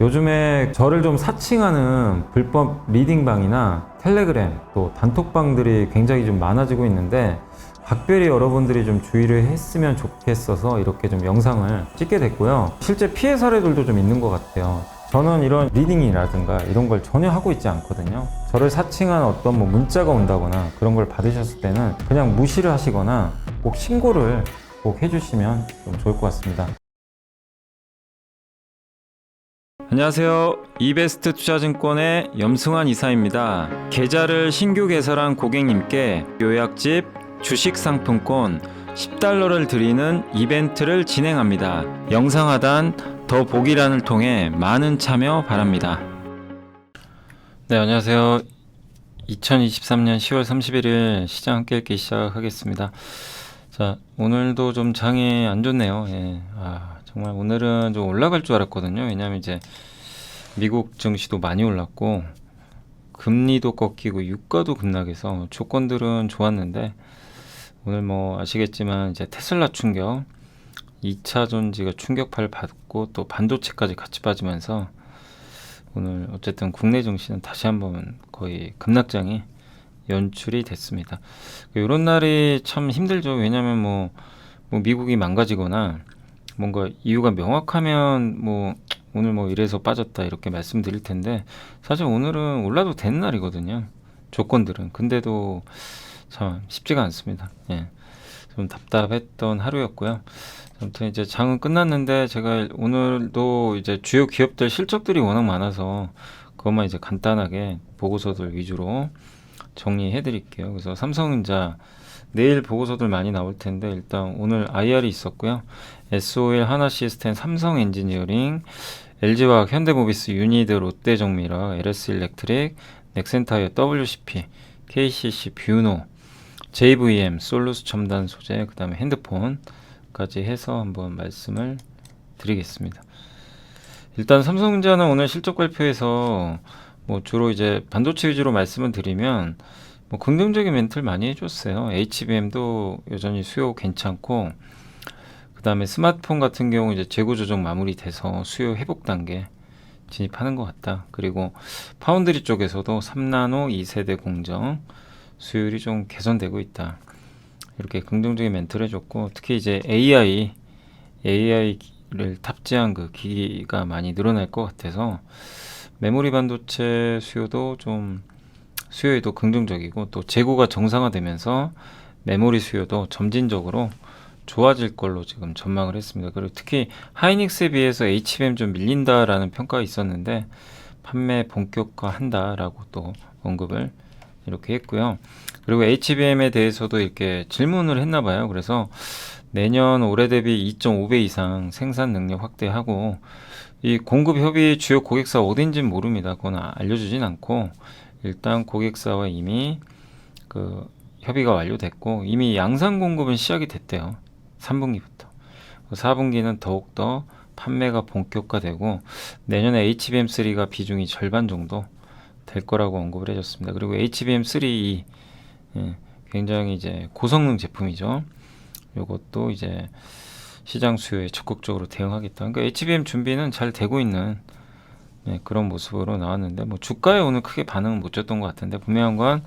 요즘에 저를 좀 사칭하는 불법 리딩방이나 텔레그램 또 단톡방들이 굉장히 좀 많아지고 있는데 각별히 여러분들이 좀 주의를 했으면 좋겠어서 이렇게 좀 영상을 찍게 됐고요. 실제 피해 사례들도 좀 있는 것 같아요. 저는 이런 리딩이라든가 이런 걸 전혀 하고 있지 않거든요. 저를 사칭한 어떤 문자가 온다거나 그런 걸 받으셨을 때는 그냥 무시를 하시거나 꼭 신고를 꼭 해주시면 좀 좋을 것 같습니다. 안녕하세요. 이베스트 투자증권의 염승환 이사입니다. 계좌를 신규 개설한 고객님께 요약집 주식 상품권 10달러를 드리는 이벤트를 진행합니다. 영상 하단 더 보기란을 통해 많은 참여 바랍니다. 네, 안녕하세요. 2023년 10월 31일 시장 함께 읽기 시작하겠습니다. 자, 오늘도 좀 장이 안 좋네요. 예. 정말 오늘은 좀 올라갈 줄 알았거든요. 왜냐하면 이제 미국 증시도 많이 올랐고 금리도 꺾이고 유가도 급락해서 조건들은 좋았는데 오늘 아시겠지만 이제 테슬라 충격, 2차 전지가 충격파를 받고 또 반도체까지 같이 빠지면서 오늘 어쨌든 국내 증시는 다시 한번 거의 급락장이 연출이 됐습니다. 이런 날이 참 힘들죠. 왜냐하면 미국이 망가지거나 뭔가 이유가 명확하면 오늘 이래서 빠졌다 이렇게 말씀드릴 텐데 사실 오늘은 올라도 되는 날이거든요. 조건들은. 근데도 참 쉽지가 않습니다. 예. 좀 답답했던 하루였고요. 아무튼 이제 장은 끝났는데 제가 오늘도 이제 주요 기업들 실적들이 워낙 많아서 그것만 이제 간단하게 보고서들 위주로 정리해 드릴게요. 그래서 삼성전자 내일 보고서들 많이 나올 텐데 일단 오늘 IR이 있었고요. SOL, 하나시스템, 삼성엔지니어링, LG화학, 현대모비스, 유니드, 롯데정밀화, LS일렉트릭, 넥센타이어, WCP, KCC, 뷰노, JVM, 솔루스 첨단 소재, 그 다음에 핸드폰까지 해서 한번 말씀을 드리겠습니다. 일단 삼성전자는 오늘 실적 발표에서 주로 이제 반도체 위주로 말씀을 드리면 긍정적인 멘트를 많이 해줬어요. HBM도 여전히 수요 괜찮고 그 다음에 스마트폰 같은 경우 이제 재고 조정 마무리돼서 수요 회복 단계 진입하는 것 같다. 그리고 파운드리 쪽에서도 3나노 2세대 공정 수율이 좀 개선되고 있다. 이렇게 긍정적인 멘트를 해줬고 특히 이제 AI를 탑재한 그 기기가 많이 늘어날 것 같아서 메모리 반도체 수요에도 긍정적이고 또 재고가 정상화되면서 메모리 수요도 점진적으로 좋아질 걸로 지금 전망을 했습니다. 그리고 특히 하이닉스에 비해서 HBM 좀 밀린다라는 평가가 있었는데 판매 본격화한다라고 또 언급을 이렇게 했고요. 그리고 HBM에 대해서도 이렇게 질문을 했나 봐요. 그래서 내년 올해 대비 2.5배 이상 생산 능력 확대하고 이 공급 협의 주요 고객사 어딘지는 모릅니다. 그건 알려주진 않고 일단 고객사와 이미 그 협의가 완료됐고 이미 양산 공급은 시작이 됐대요. 3분기부터. 4분기는 더욱더 판매가 본격화되고 내년에 HBM3가 비중이 절반 정도 될 거라고 언급을 해줬습니다. 그리고 HBM3 굉장히 이제 고성능 제품이죠. 이것도 이제 시장 수요에 적극적으로 대응하겠다. 그러니까 HBM 준비는 잘 되고 있는 그런 모습으로 나왔는데 주가에 오늘 크게 반응은 못 줬던 것 같은데 분명한 건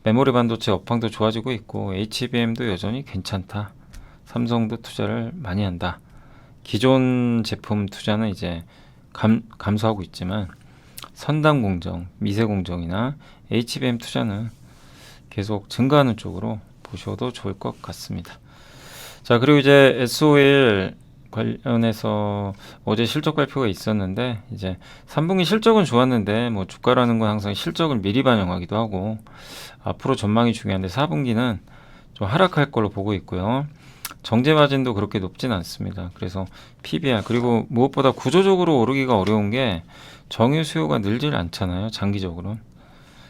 메모리 반도체 업황도 좋아지고 있고 HBM도 여전히 괜찮다. 삼성도 투자를 많이 한다. 기존 제품 투자는 이제 감소하고 있지만 선단 공정, 미세 공정이나 HBM 투자는 계속 증가하는 쪽으로 보셔도 좋을 것 같습니다. 자, 그리고 이제 SOL 관련해서 어제 실적 발표가 있었는데 이제 3분기 실적은 좋았는데 주가라는 건 항상 실적을 미리 반영하기도 하고 앞으로 전망이 중요한데 4분기는 좀 하락할 걸로 보고 있고요. 정제 마진도 그렇게 높진 않습니다. 그래서 PBR 그리고 무엇보다 구조적으로 오르기가 어려운 게 정유 수요가 늘질 않잖아요. 장기적으로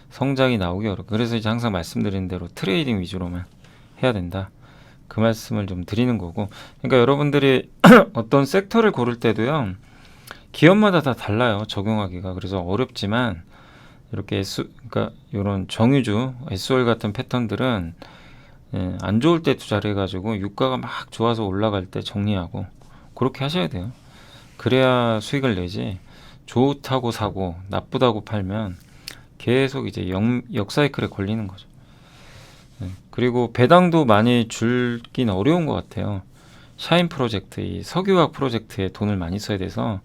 성장이 나오기 어렵고 그래서 이제 항상 말씀드린 대로 트레이딩 위주로만 해야 된다. 그 말씀을 좀 드리는 거고 그러니까 여러분들이 어떤 섹터를 고를 때도요. 기업마다 다 달라요. 적용하기가. 그래서 어렵지만 이렇게 그러니까 이런 정유주 SOL 같은 패턴들은 안 좋을 때 투자를 해가지고 유가가 막 좋아서 올라갈 때 정리하고 그렇게 하셔야 돼요. 그래야 수익을 내지 좋다고 사고 나쁘다고 팔면 계속 이제 역사이클에 걸리는 거죠. 그리고 배당도 많이 줄긴 어려운 것 같아요. 샤인 프로젝트, 이 석유화학 프로젝트에 돈을 많이 써야 돼서.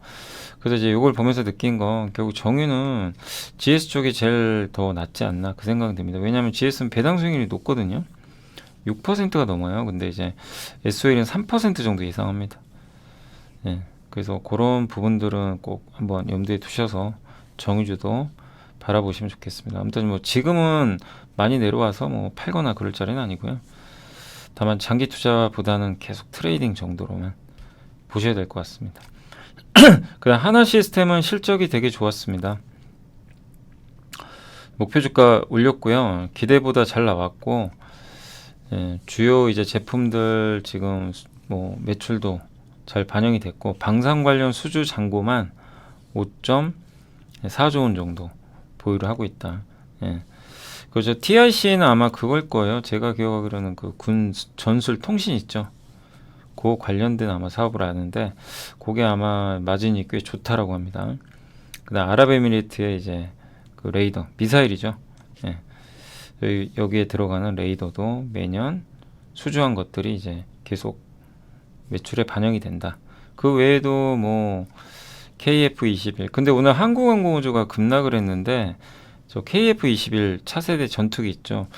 그래서 이제 이걸 보면서 느낀 건 결국 정유는 GS 쪽이 제일 더 낫지 않나 그 생각이 듭니다. 왜냐하면 GS는 배당 수익률이 높거든요. 6%가 넘어요. 근데 이제 SOL은 3% 정도 예상합니다. 예, 그래서 그런 부분들은 꼭 한번 염두에 두셔서 정유주도 바라보시면 좋겠습니다. 아무튼 뭐 지금은 많이 내려와서 뭐 팔거나 그럴 자리는 아니고요. 다만 장기 투자보다는 계속 트레이딩 정도로만 보셔야 될 것 같습니다. 그다음 하나 시스템은 실적이 되게 좋았습니다. 목표 주가 올렸고요. 기대보다 잘 나왔고, 예, 주요 이제 제품들 지금 뭐 매출도 잘 반영이 됐고, 방산 관련 수주 잔고만 5.4조 원 정도 보유를 하고 있다. 예. 그죠. TIC는 아마 그걸 거예요. 제가 기억하기로는 그 군 전술 통신 있죠. 그 관련된 아마 사업을 하는데, 그게 아마 마진이 꽤 좋다라고 합니다. 그다음 아랍에미리트의 이제 그 레이더 미사일이죠. 예. 여기에 들어가는 레이더도 매년 수주한 것들이 이제 계속 매출에 반영이 된다. 그 외에도 뭐 KF-21. 근데 오늘 한국항공우주가 급락을 했는데, 저 KF-21 차세대 전투기 있죠.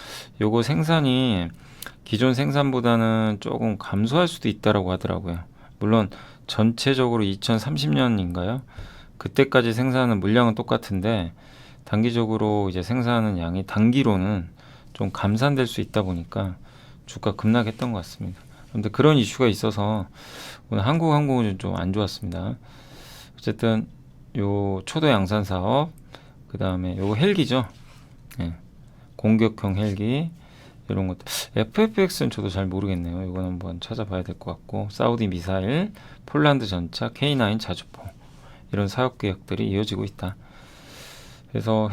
요거 생산이 기존 생산보다는 조금 감소할 수도 있다라고 하더라고요. 물론 전체적으로 2030년인가요? 그때까지 생산하는 물량은 똑같은데 단기적으로 이제 생산하는 양이 단기로는 좀 감산될 수 있다 보니까 주가 급락했던 것 같습니다. 그런데 그런 이슈가 있어서 오늘 한국항공은 좀 안 좋았습니다. 어쨌든 요 초도 양산 사업, 그 다음에 요거 헬기죠. 예. 공격형 헬기 이런 것들. FFX는 저도 잘 모르겠네요. 이건 한번 찾아봐야 될 것 같고, 사우디 미사일, 폴란드 전차, K9 자주포 이런 사업 계획들이 이어지고 있다. 그래서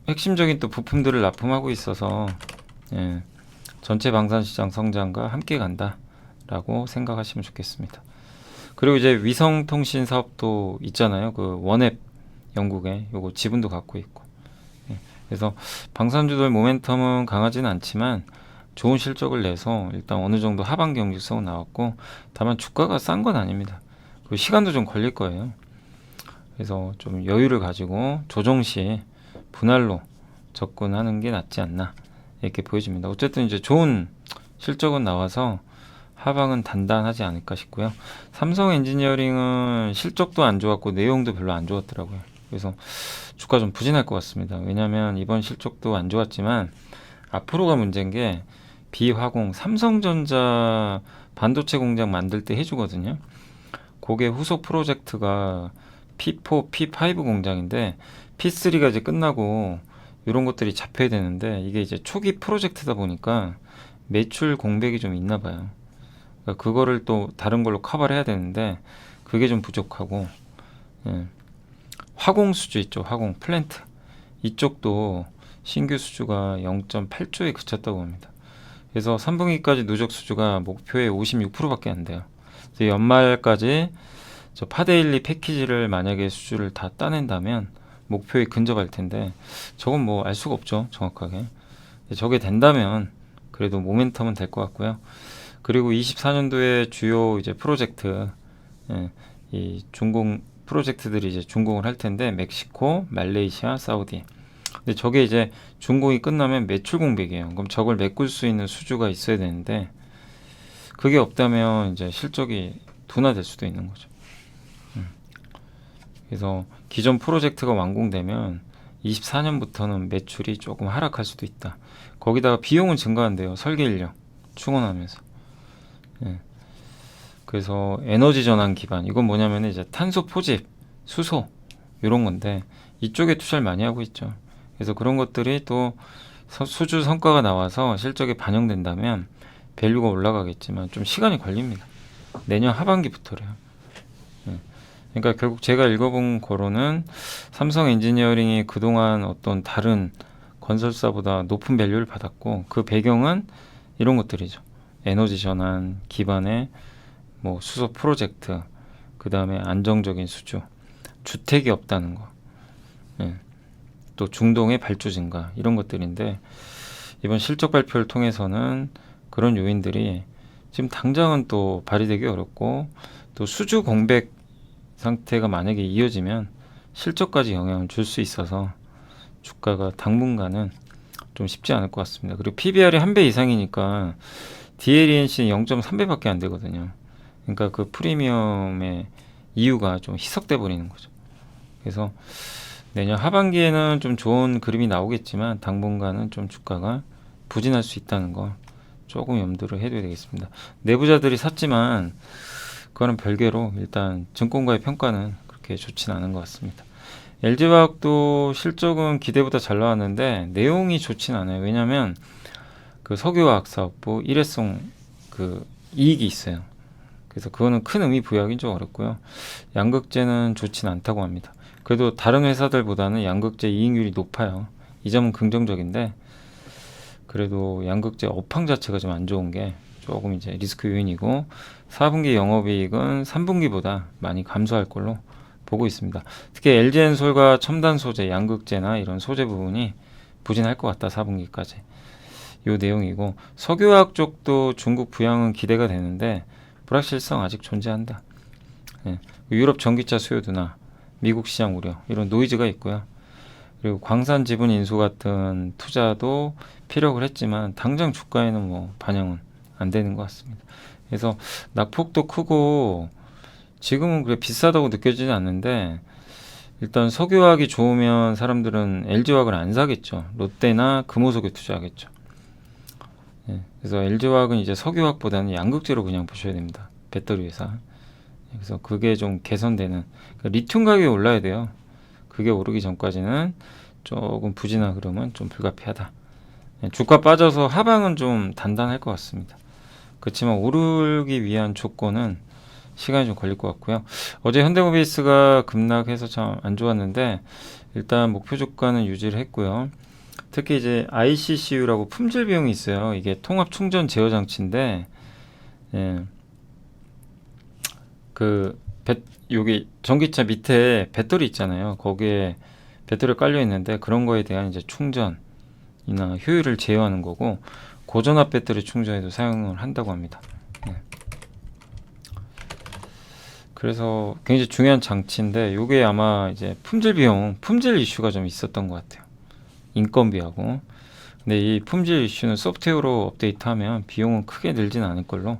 핵심적인 또 부품들을 납품하고 있어서, 예, 전체 방산 시장 성장과 함께 간다라고 생각하시면 좋겠습니다. 그리고 이제 위성 통신 사업도 있잖아요. 그 원앱 영국에 요거 지분도 갖고 있고. 예, 그래서 방산주들 모멘텀은 강하지는 않지만 좋은 실적을 내서 일단 어느 정도 하반 경직성은 나왔고, 다만 주가가 싼 건 아닙니다. 그리고 시간도 좀 걸릴 거예요. 그래서 좀 여유를 가지고 조정 시 분할로 접근하는 게 낫지 않나 이렇게 보여집니다. 어쨌든 이제 좋은 실적은 나와서 하방은 단단하지 않을까 싶고요. 삼성 엔지니어링은 실적도 안 좋았고 내용도 별로 안 좋았더라고요. 그래서 주가 좀 부진할 것 같습니다. 왜냐하면 이번 실적도 안 좋았지만 앞으로가 문제인 게 비화공 삼성전자 반도체 공장 만들 때 해주거든요. 그게 후속 프로젝트가 P4, P5 공장인데 P3가 이제 끝나고 이런 것들이 잡혀야 되는데, 이게 이제 초기 프로젝트다 보니까 매출 공백이 좀 있나 봐요. 그러니까 그거를 또 다른 걸로 커버를 해야 되는데 그게 좀 부족하고, 예. 화공 수주 있죠. 화공 플랜트 이쪽도 신규 수주가 0.8조에 그쳤다고 합니다. 그래서 3분기까지 누적 수주가 목표의 56%밖에 안 돼요. 그래서 연말까지 저 파데일리 패키지를 만약에 수주를 다 따낸다면 목표에 근접할 텐데, 저건 뭐 알 수가 없죠, 정확하게. 저게 된다면 그래도 모멘텀은 될 것 같고요. 그리고 24년도에 주요 이제 프로젝트, 예, 이 준공 프로젝트들이 이제 준공을 할 텐데, 멕시코, 말레이시아, 사우디. 근데 저게 이제 준공이 끝나면 매출 공백이에요. 그럼 저걸 메꿀 수 있는 수주가 있어야 되는데 그게 없다면 이제 실적이 둔화될 수도 있는 거죠. 그래서 기존 프로젝트가 완공되면 24년부터는 매출이 조금 하락할 수도 있다. 거기다가 비용은 증가한대요. 설계 인력 충원하면서. 예. 그래서 에너지 전환 기반, 이건 뭐냐면 이제 탄소 포집, 수소 이런 건데 이쪽에 투자를 많이 하고 있죠. 그래서 그런 것들이 또 수주 성과가 나와서 실적에 반영된다면 밸류가 올라가겠지만 좀 시간이 걸립니다. 내년 하반기부터래요. 그러니까 결국 제가 읽어본 거로는 삼성 엔지니어링이 그동안 어떤 다른 건설사보다 높은 밸류를 받았고, 그 배경은 이런 것들이죠. 에너지 전환 기반의 뭐 수소 프로젝트, 그 다음에 안정적인 수주, 주택이 없다는 거, 예. 또 중동의 발주 증가 이런 것들인데 이번 실적 발표를 통해서는 그런 요인들이 지금 당장은 또 발휘되기 어렵고 또 수주 공백 상태가 만약에 이어지면 실적까지 영향을 줄 수 있어서 주가가 당분간은 좀 쉽지 않을 것 같습니다. 그리고 PBR이 1배 이상이니까 DLENC는 0.3배밖에 안 되거든요. 그러니까 그 프리미엄의 이유가 좀 희석돼 버리는 거죠. 그래서 내년 하반기에는 좀 좋은 그림이 나오겠지만 당분간은 좀 주가가 부진할 수 있다는 거 조금 염두를 해둬야 되겠습니다. 내부자들이 샀지만 그거는 별개로 일단 증권가의 평가는 그렇게 좋지는 않은 것 같습니다. LG화학도 실적은 기대보다 잘 나왔는데 내용이 좋진 않아요. 왜냐하면 그 석유화학 사업부 일회성 그 이익이 있어요. 그래서 그거는 큰 의미 부여하기는 좀 어렵고요. 양극재는 좋진 않다고 합니다. 그래도 다른 회사들보다는 양극재 이익률이 높아요. 이 점은 긍정적인데 그래도 양극재 업황 자체가 좀 안 좋은 게 조금 이제 리스크 요인이고 4분기 영업이익은 3분기보다 많이 감소할 걸로 보고 있습니다. 특히 LG엔솔과 첨단 소재, 양극재나 이런 소재 부분이 부진할 것 같다 4분기까지. 요 내용이고 석유화학 쪽도 중국 부양은 기대가 되는데 불확실성 아직 존재한다. 예. 유럽 전기차 수요 둔화, 미국 시장 우려 이런 노이즈가 있고요. 그리고 광산 지분 인수 같은 투자도 피력을 했지만 당장 주가에는 뭐 반영은 안 되는 것 같습니다. 그래서 낙폭도 크고 지금은 그래 비싸다고 느껴지지 않는데 일단 석유화학이 좋으면 사람들은 LG화학을 안 사겠죠. 롯데나 금호석에 투자하겠죠. 예, 그래서 LG화학은 이제 석유화학보다는 양극재로 그냥 보셔야 됩니다. 배터리 회사. 그래서 그게 좀 개선되는 그러니까 리튬 가격이 올라야 돼요. 그게 오르기 전까지는 조금 부진한 흐름은 좀 불가피하다. 예, 주가 빠져서 하방은 좀 단단할 것 같습니다. 그렇지만 오르기 위한 조건은 시간이 좀 걸릴 것 같고요. 어제 현대모비스가 급락해서 참 안 좋았는데 일단 목표 주가는 유지를 했고요. 특히 이제 ICCU라고 품질 비용이 있어요. 이게 통합 충전 제어 장치인데 예, 여기 전기차 밑에 배터리 있잖아요. 거기에 배터리 깔려 있는데 그런 거에 대한 이제 충전이나 효율을 제어하는 거고 고전압 배터리 충전에도 사용을 한다고 합니다. 예. 그래서 굉장히 중요한 장치인데 이게 아마 이제 품질 이슈가 좀 있었던 것 같아요. 인건비하고. 근데 이 품질 이슈는 소프트웨어로 업데이트하면 비용은 크게 늘진 않을 걸로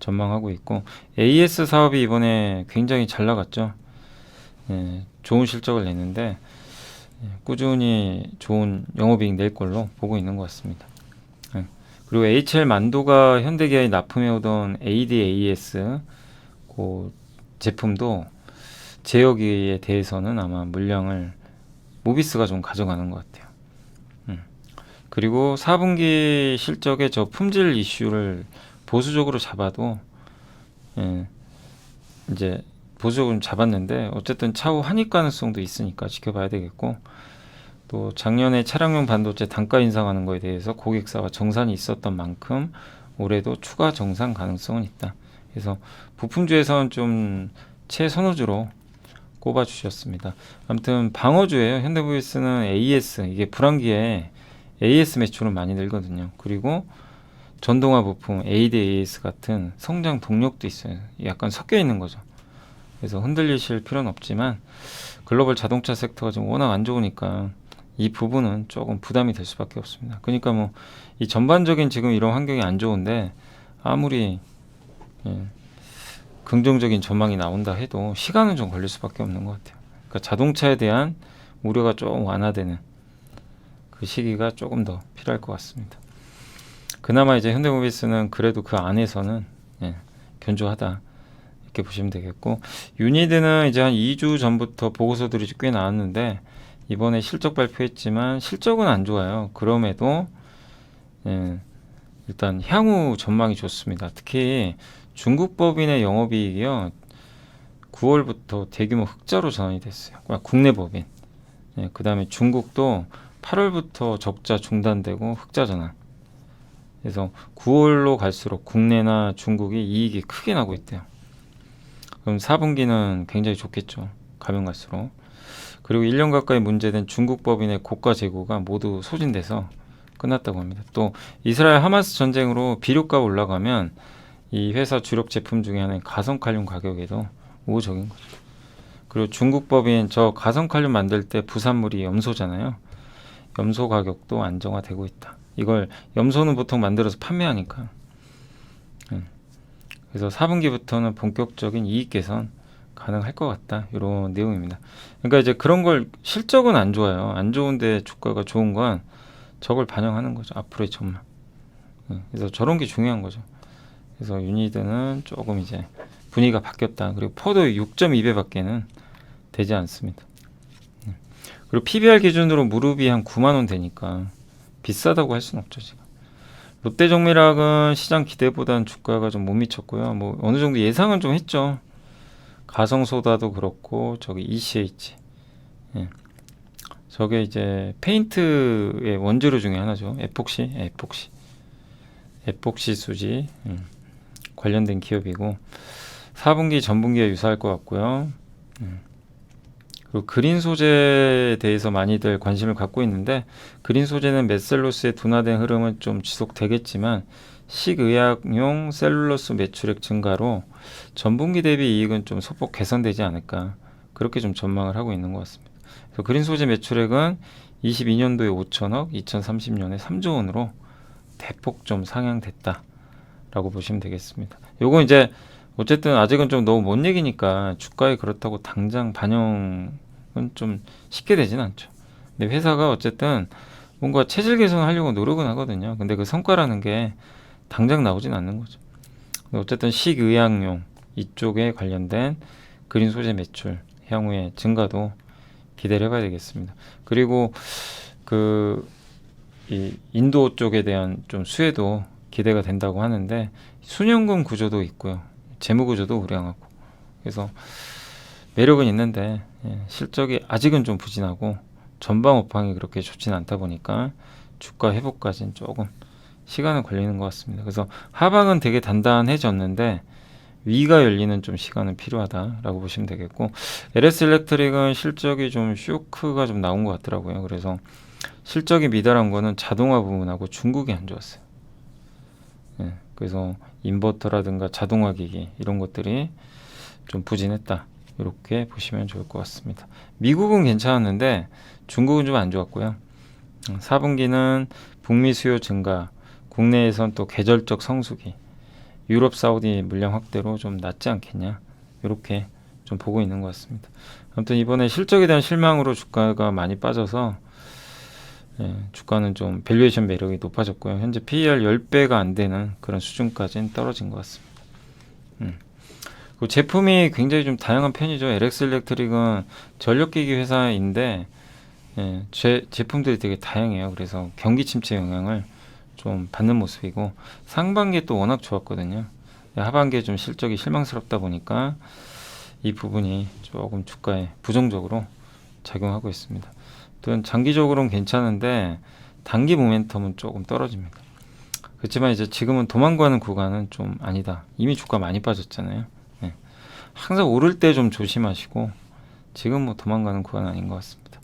전망하고 있고 AS 사업이 이번에 굉장히 잘 나갔죠. 예, 좋은 실적을 냈는데 꾸준히 좋은 영업이익 낼 걸로 보고 있는 것 같습니다. 예, 그리고 HL 만도가 현대기아에 납품해오던 ADAS 그 제품도 제어기에 대해서는 아마 물량을 모비스가 좀 가져가는 것 같아요. 그리고 4분기 실적에 저 품질 이슈를 보수적으로 잡아도 예, 이제 보수적으로 잡았는데 어쨌든 차후 환입 가능성도 있으니까 지켜봐야 되겠고 또 작년에 차량용 반도체 단가 인상하는 거에 대해서 고객사와 정산이 있었던 만큼 올해도 추가 정산 가능성은 있다. 그래서 부품주에서는 좀 최선호주로 꼽아주셨습니다. 아무튼 방어주예요. 현대모비스는 AS 이게 불황기에 AS 매출은 많이 늘거든요. 그리고 전동화 부품 ADAS 같은 성장 동력도 있어요. 약간 섞여 있는 거죠. 그래서 흔들리실 필요는 없지만 글로벌 자동차 섹터가 지금 워낙 안 좋으니까 이 부분은 조금 부담이 될 수밖에 없습니다. 그러니까 뭐 이 전반적인 지금 이런 환경이 안 좋은데 아무리 긍정적인 전망이 나온다 해도 시간은 좀 걸릴 수밖에 없는 것 같아요. 그러니까 자동차에 대한 우려가 좀 완화되는 그 시기가 조금 더 필요할 것 같습니다. 그나마 이제 현대모비스는 그래도 그 안에서는 견조하다 이렇게 보시면 되겠고 유니드는 이제 한 2주 전부터 보고서들이 꽤 나왔는데 이번에 실적 발표했지만 실적은 안 좋아요. 그럼에도 일단 향후 전망이 좋습니다. 특히 중국 법인의 영업이익이요 9월부터 대규모 흑자로 전환이 됐어요. 국내 법인. 그 다음에 중국도 8월부터 적자 중단되고 흑자 전환. 그래서 9월로 갈수록 국내나 중국이 이익이 크게 나고 있대요. 그럼 4분기는 굉장히 좋겠죠. 가면 갈수록. 그리고 1년 가까이 문제된 중국 법인의 고가 재고가 모두 소진돼서 끝났다고 합니다. 또 이스라엘 하마스 전쟁으로 비료가 올라가면 이 회사 주력 제품 중에 하나인 가성칼륨 가격에도 우호적인 거죠. 그리고 중국 법인 저 가성칼륨 만들 때 부산물이 염소잖아요. 염소 가격도 안정화되고 있다. 이걸 염소는 보통 만들어서 판매하니까. 그래서 4분기부터는 본격적인 이익 개선 가능할 것 같다. 이런 내용입니다. 그러니까 이제 그런 걸 실적은 안 좋아요. 안 좋은데 주가가 좋은 건 저걸 반영하는 거죠. 앞으로의 전망. 그래서 저런 게 중요한 거죠. 그래서 유니드는 조금 이제 분위기가 바뀌었다. 그리고 포도 6.2배밖에는 되지 않습니다. 그리고 PBR 기준으로 무릎이 한 9만 원 되니까 비싸다고 할 수는 없죠, 지금. 롯데종밀학은 시장 기대보다는 주가가 좀 못 미쳤고요. 뭐 어느 정도 예상은 좀 했죠. 가성소다도 그렇고 저기 ECH, 저게 이제 페인트의 원재료 중에 하나죠. 에폭시 수지 관련된 기업이고 4분기 전분기에 유사할 것 같고요. 그리고 그린 소재에 대해서 많이들 관심을 갖고 있는데 그린 소재는 메셀로스의 둔화된 흐름은 좀 지속되겠지만 식의약용 셀룰로스 매출액 증가로 전분기 대비 이익은 좀 소폭 개선되지 않을까 그렇게 좀 전망을 하고 있는 것 같습니다. 그래서 그린 소재 매출액은 22년도에 5천억, 2030년에 3조 원으로 대폭 좀 상향됐다라고 보시면 되겠습니다. 요거 이제 어쨌든 아직은 좀 너무 먼 얘기니까 주가에 그렇다고 당장 반영은 좀 쉽게 되진 않죠. 근데 회사가 어쨌든 뭔가 체질 개선하려고 노력은 하거든요. 근데 그 성과라는 게 당장 나오진 않는 거죠. 어쨌든 식의약용 이쪽에 관련된 그린 소재 매출 향후에 증가도 기대를 해봐야 되겠습니다. 그리고 이 인도 쪽에 대한 좀 수혜도 기대가 된다고 하는데 순연금 구조도 있고요. 재무 구조도 우량하고 그래서 매력은 있는데 실적이 아직은 좀 부진하고 전방 업황이 그렇게 좋지는 않다 보니까 주가 회복까지는 조금 시간은 걸리는 것 같습니다. 그래서 하방은 되게 단단해졌는데 위가 열리는 좀 시간은 필요하다라고 보시면 되겠고 LS 일렉트릭은 실적이 좀 쇼크가 좀 나온 것 같더라고요. 그래서 실적이 미달한 거는 자동화 부분하고 중국이 안 좋았어요. 그래서 인버터라든가 자동화 기기 이런 것들이 좀 부진했다. 이렇게 보시면 좋을 것 같습니다. 미국은 괜찮았는데 중국은 좀 안 좋았고요. 4분기는 북미 수요 증가, 국내에선 또 계절적 성수기, 유럽 사우디 물량 확대로 좀 낫지 않겠냐 이렇게 좀 보고 있는 것 같습니다. 아무튼 이번에 실적에 대한 실망으로 주가가 많이 빠져서 주가는 좀 밸류에이션 매력이 높아졌고요. 현재 PER 10배가 안 되는 그런 수준까지는 떨어진 것 같습니다. 그 제품이 굉장히 좀 다양한 편이죠. LX 일렉트릭은 전력기기 회사인데 제품들이 되게 다양해요. 그래서 경기 침체 영향을 좀 받는 모습이고 상반기에 또 워낙 좋았거든요. 하반기에 좀 실적이 실망스럽다 보니까 이 부분이 조금 주가에 부정적으로 작용하고 있습니다. 또 장기적으로는 괜찮은데 단기 모멘텀은 조금 떨어집니다. 그렇지만 이제 지금은 도망가는 구간은 좀 아니다. 이미 주가 많이 빠졌잖아요. 항상 오를 때 좀 조심하시고 지금 뭐 도망가는 구간은 아닌 것 같습니다.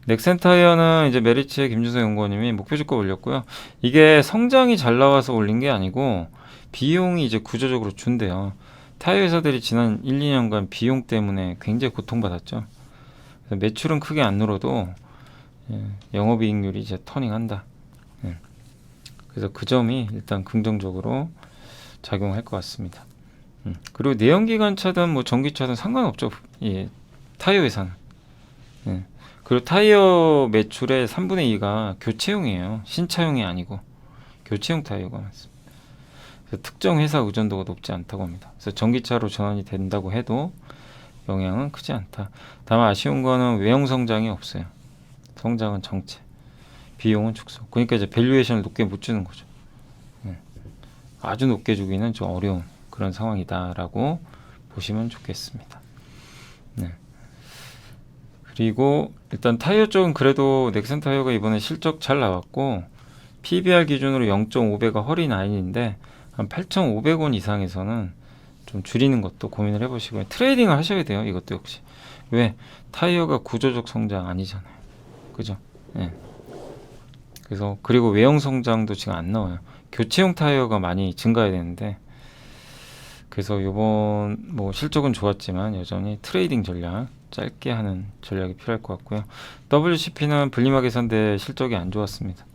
넥센타이어는 이제 메리츠의 김준서 연구원님이 목표 주가 올렸고요. 이게 성장이 잘 나와서 올린 게 아니고 비용이 이제 구조적으로 준대요. 타이어 회사들이 지난 1, 2년간 비용 때문에 굉장히 고통받았죠. 그래서 매출은 크게 안 늘어도 영업이익률이 이제 터닝한다. 그래서 그 점이 일단 긍정적으로 작용할 것 같습니다. 그리고 내연기관차든 뭐 전기차든 상관없죠. 타이어 회사는. 그리고 타이어 매출의 3분의 2가 교체용이에요. 신차용이 아니고 교체용 타이어가 많습니다. 그래서 특정 회사 의존도가 높지 않다고 합니다. 그래서 전기차로 전환이 된다고 해도 영향은 크지 않다. 다만 아쉬운 거는 외형 성장이 없어요. 성장은 정체, 비용은 축소. 그러니까 이제 밸류에이션을 높게 못 주는 거죠. 아주 높게 주기는 좀 어려운 그런 상황이다라고 보시면 좋겠습니다. 그리고 일단 타이어 쪽은 그래도 넥센 타이어가 이번에 실적 잘 나왔고 PBR 기준으로 0.5배가 허리 라인인데 한 8,500원 이상에서는 좀 줄이는 것도 고민을 해보시고요. 트레이딩을 하셔야 돼요. 이것도 역시 왜? 타이어가 구조적 성장 아니잖아요. 그죠? 예. 그래서 그리고 외형 성장도 지금 안 나와요. 교체용 타이어가 많이 증가해야 되는데 그래서 요번 뭐 실적은 좋았지만 여전히 트레이딩 전략 짧게 하는 전략이 필요할 것 같고요. WCP는 분리막 예선대 실적이 안 좋았습니다.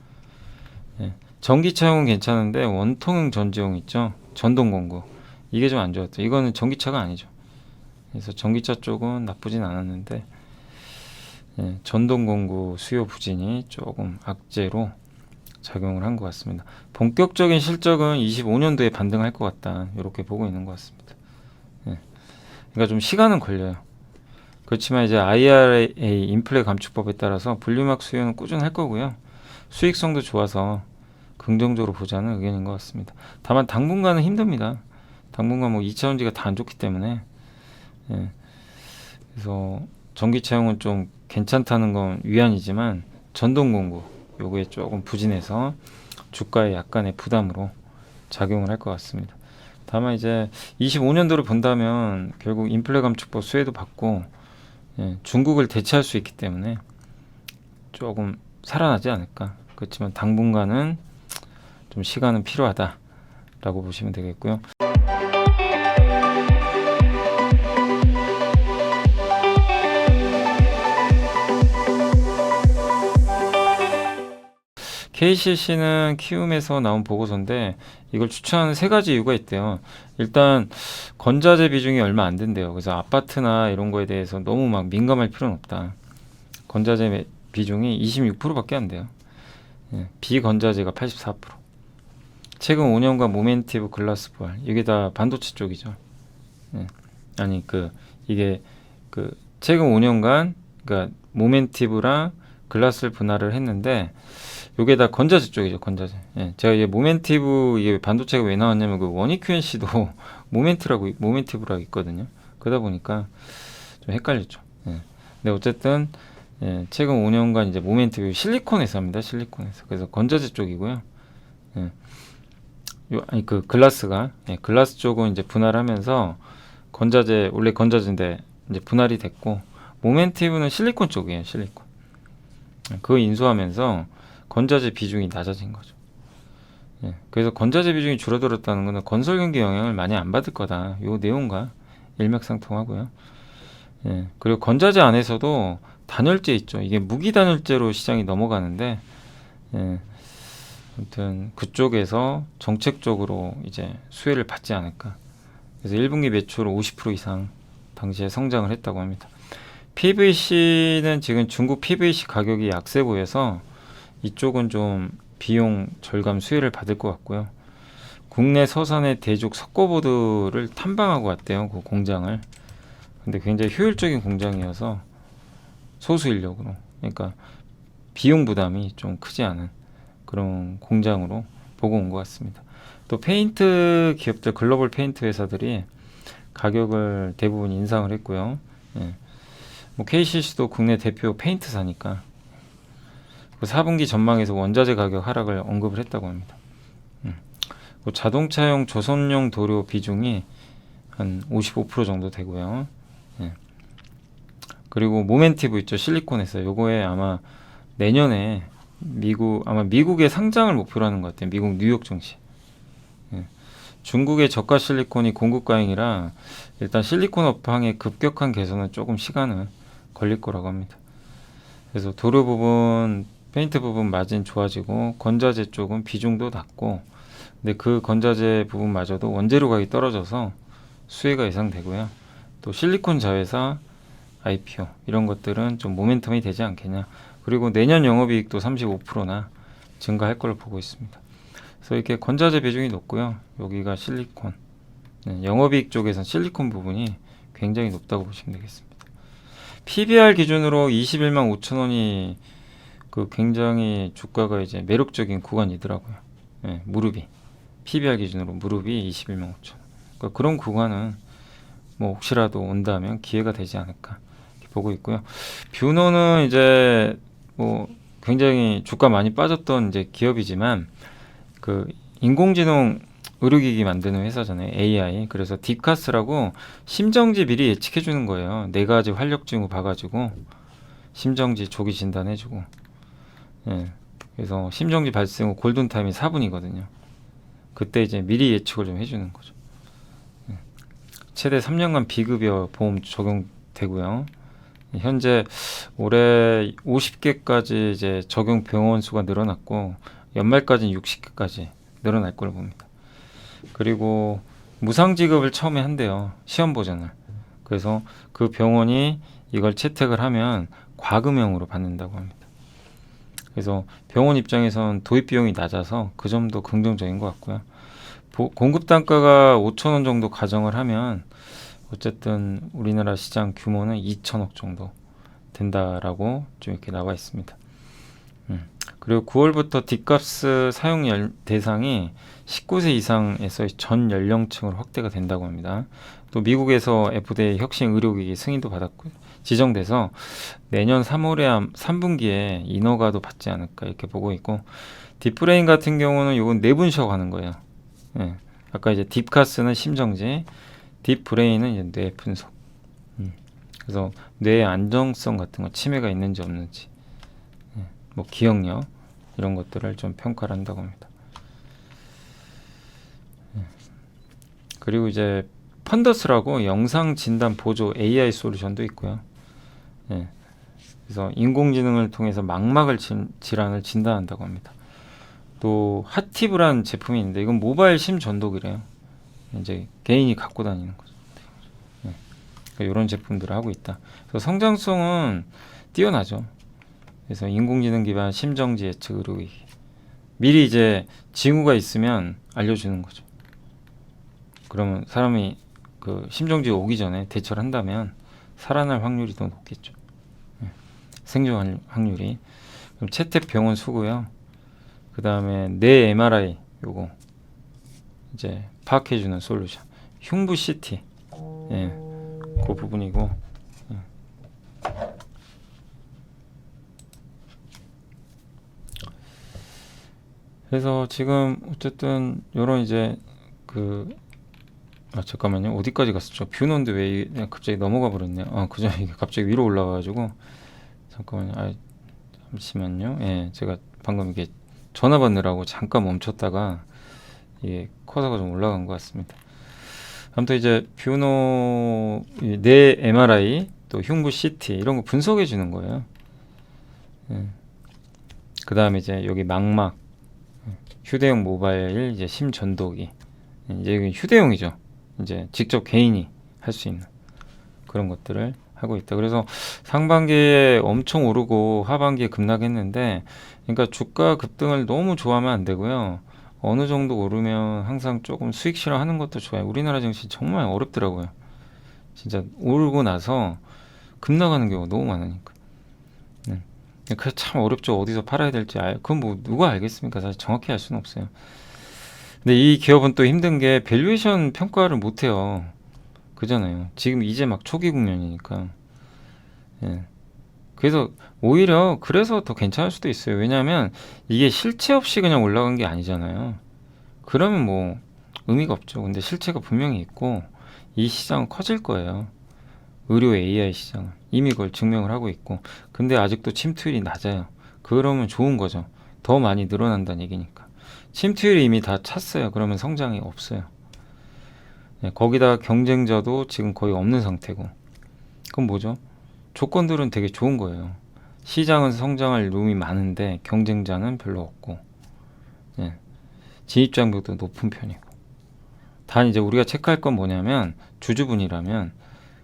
예. 전기차용은 괜찮은데 원통형 전지용 있죠? 전동공구 이게 좀 안 좋았죠. 이거는 전기차가 아니죠. 그래서 전기차 쪽은 나쁘진 않았는데 예, 전동공구 수요 부진이 조금 악재로 작용을 한 것 같습니다. 본격적인 실적은 25년도에 반등할 것 같다. 이렇게 보고 있는 것 같습니다. 예. 그러니까 좀 시간은 걸려요. 그렇지만 이제 IRA 인플레 감축법에 따라서 분리막 수요는 꾸준할 거고요. 수익성도 좋아서 긍정적으로 보자는 의견인 것 같습니다. 다만 당분간은 힘듭니다. 당분간 뭐 2차전지가 다 안 좋기 때문에 예. 그래서 전기차용은 좀 괜찮다는 건 위안이지만 전동공구 요거에 조금 부진해서 주가에 약간의 부담으로 작용을 할 것 같습니다. 다만 이제 25년도를 본다면 결국 인플레 감축법 수혜도 받고 예, 중국을 대체할 수 있기 때문에 조금 살아나지 않을까. 그렇지만 당분간은 좀 시간은 필요하다라고 보시면 되겠고요. KCC는 키움에서 나온 보고서인데 이걸 추천하는 세 가지 이유가 있대요. 일단 건자재 비중이 얼마 안 된대요. 그래서 아파트나 이런 거에 대해서 너무 막 민감할 필요는 없다. 건자재 비중이 26%밖에 안 돼요. 예, 비건자재가 84%. 최근 5년간 모멘티브 글라스 부활 이게 다 반도체 쪽이죠. 예. 아니 이게 최근 5년간 그러니까 모멘티브랑 글라스를 분할을 했는데 요게 다 건자재 쪽이죠, 건자재. 예, 제가 이게 모멘티브 이게 반도체가 왜 나왔냐면 그 원익 QNC도 모멘티브라고 있거든요. 그러다 보니까 좀 헷갈렸죠. 예. 근데 어쨌든 예, 최근 5년간 이제 모멘티브 실리콘 회사입니다, 실리콘 회사. 그래서 건자재 쪽이고요. 예. 아니 글라스가 글라스 쪽은 이제 분할하면서 건자재 원래 건자재인데 이제 분할이 됐고 모멘티브는 실리콘 쪽이에요, 실리콘. 그거 인수하면서 건자재 비중이 낮아진 거죠. 예, 그래서 건자재 비중이 줄어들었다는 것은 건설 경기 영향을 많이 안 받을 거다. 요 내용과 일맥상통하고요. 예, 그리고 건자재 안에서도 단열재 있죠. 이게 무기 단열재로 시장이 넘어가는데, 예, 아무튼 그쪽에서 정책적으로 이제 수혜를 받지 않을까. 그래서 1분기 매출 50% 이상 당시에 성장을 했다고 합니다. PVC는 지금 중국 PVC 가격이 약세 보여서 이쪽은 좀 비용 절감 수혜를 받을 것 같고요. 국내 서산의 대죽 석고보드를 탐방하고 왔대요. 그 공장을. 근데 굉장히 효율적인 공장이어서 소수 인력으로. 그러니까 비용 부담이 좀 크지 않은 그런 공장으로 보고 온 것 같습니다. 또 페인트 기업들, 글로벌 페인트 회사들이 가격을 대부분 인상을 했고요. 예. 뭐 KCC도 국내 대표 페인트사니까 4분기 전망에서 원자재 가격 하락을 언급을 했다고 합니다. 자동차용 조선용 도료 비중이 한 55% 정도 되고요. 예. 그리고 모멘티브 있죠, 실리콘에서. 요거에 아마 내년에 미국의 상장을 목표로 하는 것 같아요. 미국 뉴욕 증시. 예. 중국의 저가 실리콘이 공급 과잉이라 일단 실리콘 업황의 급격한 개선은 조금 시간은 걸릴 거라고 합니다. 그래서 도료 부분, 페인트 부분 마진 좋아지고 건자재 쪽은 비중도 낮고, 근데 그 건자재 부분마저도 원재료 가격이 떨어져서 수혜가 예상되고요. 또 실리콘 자회사, IPO 이런 것들은 좀 모멘텀이 되지 않겠냐. 그리고 내년 영업이익도 35%나 증가할 걸로 보고 있습니다. 그래서 이렇게 건자재 비중이 높고요. 여기가 실리콘, 영업이익 쪽에선 실리콘 부분이 굉장히 높다고 보시면 되겠습니다. PBR 기준으로 21만 5천 원이 굉장히 주가가 이제 매력적인 구간이더라고요. 예, 무릎이 PBR 기준으로 무릎이 21만 5천 원. 그러니까 그런 구간은 뭐 혹시라도 온다면 기회가 되지 않을까 이렇게 보고 있고요. 뷰노는 이제 뭐 굉장히 주가 많이 빠졌던 이제 기업이지만 인공지능 의료기기 만드는 회사잖아요. AI. 그래서 딥카스라고 심정지 미리 예측해 주는 거예요. 4가지 활력 징후 봐가지고 심정지 조기 진단해주고. 예. 그래서 심정지 발생 후 골든 타임이 4분이거든요. 그때 이제 미리 예측을 좀 해주는 거죠. 예. 최대 3년간 비급여 보험 적용되고요. 현재 올해 50개까지 이제 적용 병원 수가 늘어났고 연말까지는 60개까지 늘어날 걸로 봅니다. 그리고 무상 지급을 처음에 한대요. 시험 보전을. 그래서 그 병원이 이걸 채택을 하면 과금형으로 받는다고 합니다. 그래서 병원 입장에선 도입 비용이 낮아서 그 점도 긍정적인 것 같고요. 공급 단가가 5,000원 정도 가정을 하면 어쨌든 우리나라 시장 규모는 2천억 정도 된다라고 좀 이렇게 나와 있습니다. 그리고 9월부터 뒷값스 사용 대상이 19세 이상에서 전 연령층으로 확대가 된다고 합니다. 또 미국에서 FDA 혁신 의료기기 승인도 받았고 지정돼서 내년 3월에 3분기에 인허가도 받지 않을까 이렇게 보고 있고 딥브레인 같은 경우는 이건 내분석 하는 거예요. 예. 아까 이제 딥카스는 심정지, 딥브레인은 이제 뇌 분석. 그래서 뇌의 안정성 같은 거 침해가 있는지 없는지, 뭐 기억력 이런 것들을 좀 평가를 한다고 합니다. 그리고 이제 펀더스라고 영상 진단 보조 AI 솔루션도 있고요. 그래서 인공지능을 통해서 망막을 질환을 진단한다고 합니다. 또 핫티브라는 제품이 있는데 이건 모바일 심 전독이래요. 이제 개인이 갖고 다니는 거죠. 그러니까 이런 제품들을 하고 있다. 그래서 성장성은 뛰어나죠. 그래서 인공지능 기반 심정지 예측 의료기기. 미리 이제 징후가 있으면 알려주는 거죠. 그러면 사람이 그 심정지가 오기 전에 대처를 한다면 살아날 확률이 더 높겠죠. 생존 확률이. 그럼 채택 병원 수고요. 그 다음에 뇌 MRI 요거 이제 파악해주는 솔루션. 흉부 CT. 그 부분이고. 그래서 지금 어쨌든 요런 이제 잠깐만요. 어디까지 갔었죠? 뷰논데 왜 갑자기 넘어가 버렸네요. 그죠? 이게 갑자기 위로 올라가가지고 잠깐만요. 잠시만요. 제가 방금 이게 전화 받느라고 잠깐 멈췄다가 이게 커서가 좀 올라간 것 같습니다. 아무튼 이제 뷰노 뇌 MRI 또 흉부 CT 이런 거 분석해 주는 거예요. 그 다음에 이제 여기 망막 휴대용 모바일 이제 심 전도기 이제 여기 휴대용이죠. 이제 직접 개인이 할 수 있는 그런 것들을 하고 있다. 그래서 상반기에 엄청 오르고 하반기에 급락했는데, 그러니까 주가 급등을 너무 좋아하면 안 되고요. 어느 정도 오르면 항상 조금 수익 실현하는 것도 좋아요. 우리나라 증시 정말 어렵더라고요. 진짜 오르고 나서 급락하는 경우가 너무 많으니까. 그래서 참 어렵죠. 어디서 팔아야 될지 그건 뭐 누가 알겠습니까? 사실 정확히 알 수는 없어요. 근데 이 기업은 또 힘든 게 밸류에이션 평가를 못 해요. 그잖아요. 지금 이제 막 초기 국면이니까. 그래서 오히려 그래서 더 괜찮을 수도 있어요. 왜냐하면 이게 실체 없이 그냥 올라간 게 아니잖아요. 그러면 뭐 의미가 없죠. 근데 실체가 분명히 있고 이 시장은 커질 거예요. 의료 AI 시장은 이미 그걸 증명을 하고 있고, 근데 아직도 침투율이 낮아요. 그러면 좋은 거죠. 더 많이 늘어난다는 얘기니까. 침투율이 이미 다 찼어요. 그러면 성장이 없어요. 거기다 경쟁자도 지금 거의 없는 상태고. 그럼 뭐죠? 조건들은 되게 좋은 거예요. 시장은 성장할 룸이 많은데 경쟁자는 별로 없고, 진입장벽도 높은 편이고. 단 이제 우리가 체크할 건 뭐냐면 주주분이라면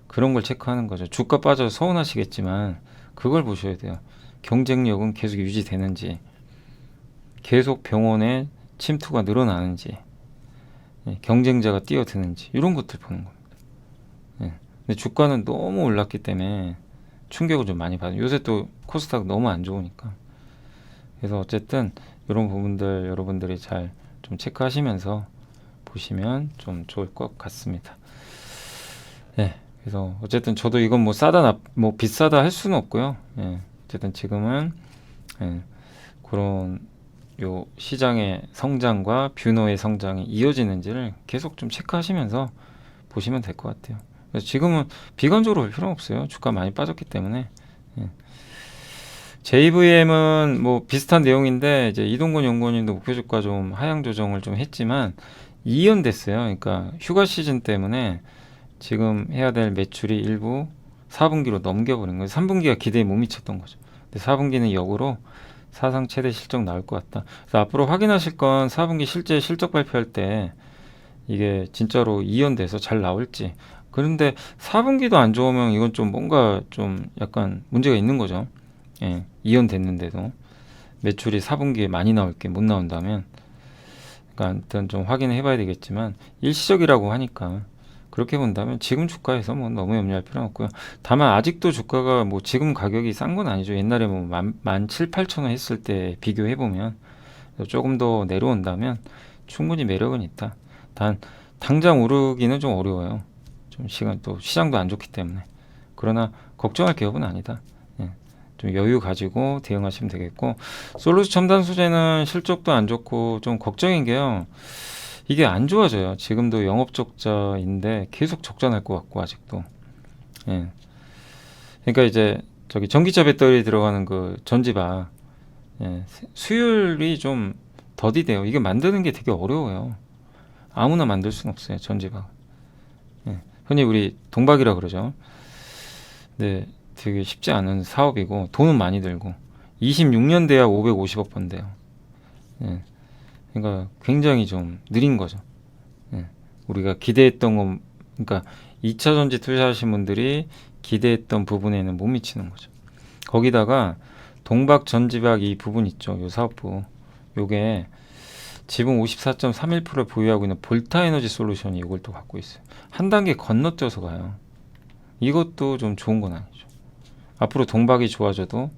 그런 걸 체크하는 거죠. 주가 빠져서 서운하시겠지만 그걸 보셔야 돼요. 경쟁력은 계속 유지되는지, 계속 병원에 침투가 늘어나는지, 경쟁자가 뛰어드는지 이런 것들 보는 겁니다. 근데 주가는 너무 올랐기 때문에 충격을 좀 많이 받아요. 요새 또 코스닥 너무 안 좋으니까. 그래서 어쨌든 이런 부분들 여러분들이 잘 좀 체크하시면서 보시면 좀 좋을 것 같습니다. 그래서 어쨌든 저도 이건 뭐 싸다 뭐 비싸다 할 수는 없고요. 어쨌든 지금은 그런 요 시장의 성장과 뷰노의 성장이 이어지는지를 계속 좀 체크하시면서 보시면 될 것 같아요. 그래서 지금은 비관적으로 볼 필요는 없어요. 주가 많이 빠졌기 때문에. 예. JVM은 뭐 비슷한 내용인데 이제 이동건 연구원님도 목표 주가 좀 하향 조정을 좀 했지만 이연됐어요. 그러니까 휴가 시즌 때문에 지금 해야 될 매출이 일부 4분기로 넘겨버린 거예요. 3분기가 기대에 못 미쳤던 거죠. 근데 4분기는 역으로 사상 최대 실적 나올 것 같다. 그래서 앞으로 확인하실 건 4분기 실제 실적 발표할 때 이게 진짜로 이연돼서 잘 나올지. 그런데 4분기도 안 좋으면 이건 좀 뭔가 좀 약간 문제가 있는 거죠. 예, 이연됐는데도 매출이 4분기에 많이 나올 게 못 나온다면, 그러니까 일단 좀 확인해 봐야 되겠지만 일시적이라고 하니까 그렇게 본다면 지금 주가에서 뭐 너무 염려할 필요는 없고요. 다만 아직도 주가가 뭐 지금 가격이 싼 건 아니죠. 옛날에 뭐 만 7, 8천 원 했을 때 비교해 보면 조금 더 내려온다면 충분히 매력은 있다. 단 당장 오르기는 좀 어려워요. 좀 시간 또 시장도 안 좋기 때문에. 그러나 걱정할 기업은 아니다. 예, 좀 여유 가지고 대응하시면 되겠고, 솔루스 첨단 소재는 실적도 안 좋고 좀 걱정인 게요. 이게 안 좋아져요. 지금도 영업 적자인데 계속 적자 날 것 같고 아직도. 예. 그러니까 이제 저기 전기차 배터리 들어가는 그 전지바, 예, 수율이 좀 더디돼요. 이게 만드는 게 되게 어려워요. 아무나 만들 수는 없어요. 전지바. 예. 흔히 우리 동박이라 그러죠. 근데 되게 쉽지 않은 사업이고 돈은 많이 들고 26년 돼야 550억 번대요. 예. 그러니까 굉장히 좀 느린 거죠. 예. 우리가 기대했던 건, 그러니까 2차 전지 투자하신 분들이 기대했던 부분에는 못 미치는 거죠. 거기다가 동박 전지박 이 부분 있죠. 요 사업부. 요게 지분 54.31%를 보유하고 있는 볼타에너지 솔루션이 이걸 또 갖고 있어요. 한 단계 건너뛰어서 가요. 이것도 좀 좋은 건 아니죠. 앞으로 동박이 좋아져도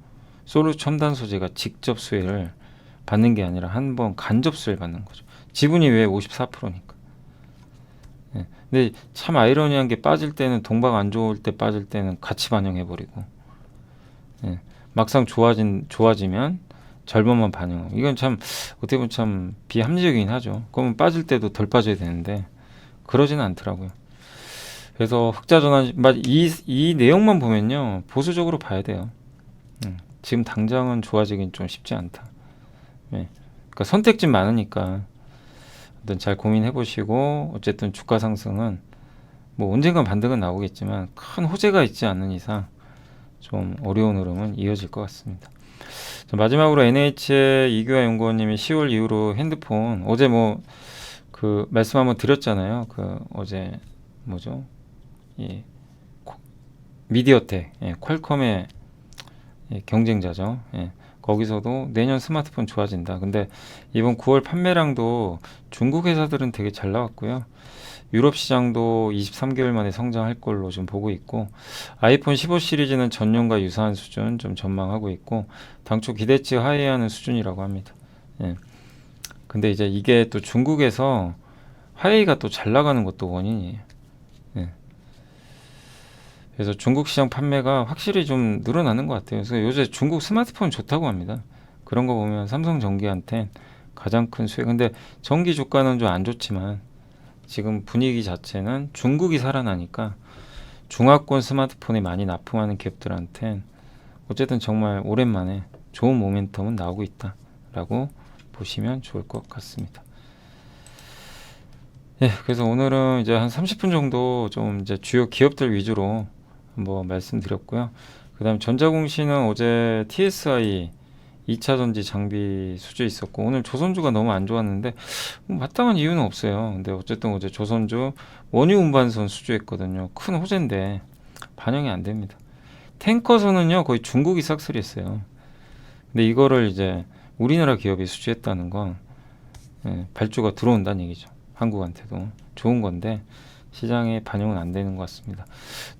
솔루 첨단 소재가 직접 수혜를 받는 게 아니라 한 번 간접 수혜를 받는 거죠. 지분이 왜 54%니까. 예. 근데 참 아이러니한 게 빠질 때는 동박 안 좋을 때 빠질 때는 같이 반영해 버리고, 예. 막상 좋아지면 절반만 반영. 이건 참 어떻게 보면 참 비합리적이긴 하죠. 그러면 빠질 때도 덜 빠져야 되는데 그러지는 않더라고요. 그래서 흑자 전환 이 내용만 보면요 보수적으로 봐야 돼요. 지금 당장은 좋아지긴 좀 쉽지 않다. 네. 그러니까 선택지 많으니까 일단 잘 고민해 보시고, 어쨌든 주가 상승은 뭐 언젠간 반등은 나오겠지만 큰 호재가 있지 않는 이상 좀 어려운 흐름은 이어질 것 같습니다. 자, 마지막으로 NH의 이규하 연구원님이 10월 이후로 핸드폰, 어제 뭐 그 말씀 한번 드렸잖아요. 그 어제 뭐죠? 이 미디어텍, 예, 퀄컴의 예, 경쟁자죠. 예, 거기서도 내년 스마트폰 좋아진다. 근데 이번 9월 판매량도 중국 회사들은 되게 잘 나왔고요. 유럽 시장도 23개월 만에 성장할 걸로 좀 보고 있고, 아이폰 15 시리즈는 전년과 유사한 수준 좀 전망하고 있고, 당초 기대치 하회하는 수준이라고 합니다. 예. 근데 이제 이게 또 중국에서 화웨이가 또 잘 나가는 것도 원인이에요. 예. 그래서 중국 시장 판매가 확실히 좀 늘어나는 것 같아요. 그래서 요새 중국 스마트폰 좋다고 합니다. 그런 거 보면 삼성전기한테 가장 큰 수혜. 근데 전기 주가는 좀 안 좋지만 지금 분위기 자체는 중국이 살아나니까 중화권 스마트폰에 많이 납품하는 기업들한테 어쨌든 정말 오랜만에 좋은 모멘텀은 나오고 있다라고 보시면 좋을 것 같습니다. 예, 그래서 오늘은 이제 한 30분 정도 좀 이제 주요 기업들 위주로 한번 말씀드렸고요. 그 다음 전자공시는 어제 TSI 2차 전지 장비 수주 있었고, 오늘 조선주가 너무 안 좋았는데 뭐 마땅한 이유는 없어요. 근데 어쨌든 어제 조선주 원유 운반선 수주했거든요. 큰 호재인데 반영이 안 됩니다. 탱커선은요 거의 중국이 싹쓸이했어요. 근데 이거를 이제 우리나라 기업이 수주했다는 건 예, 발주가 들어온다는 얘기죠. 한국한테도 좋은 건데 시장에 반영은 안 되는 것 같습니다.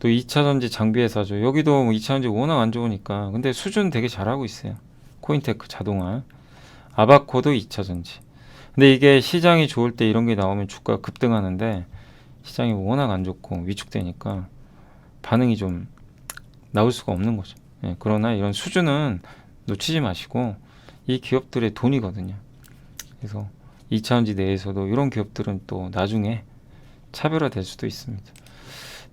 또 2차 전지 장비 회사죠. 여기도 뭐 2차 전지 워낙 안 좋으니까 근데 수준 되게 잘하고 있어요. 코인테크 자동화, 아바코도 2차 전지. 근데 이게 시장이 좋을 때 이런 게 나오면 주가가 급등하는데 시장이 워낙 안 좋고 위축되니까 반응이 좀 나올 수가 없는 거죠. 예, 그러나 이런 수준은 놓치지 마시고 이 기업들의 돈이거든요. 그래서 2차전지 내에서도 이런 기업들은 또 나중에 차별화될 수도 있습니다.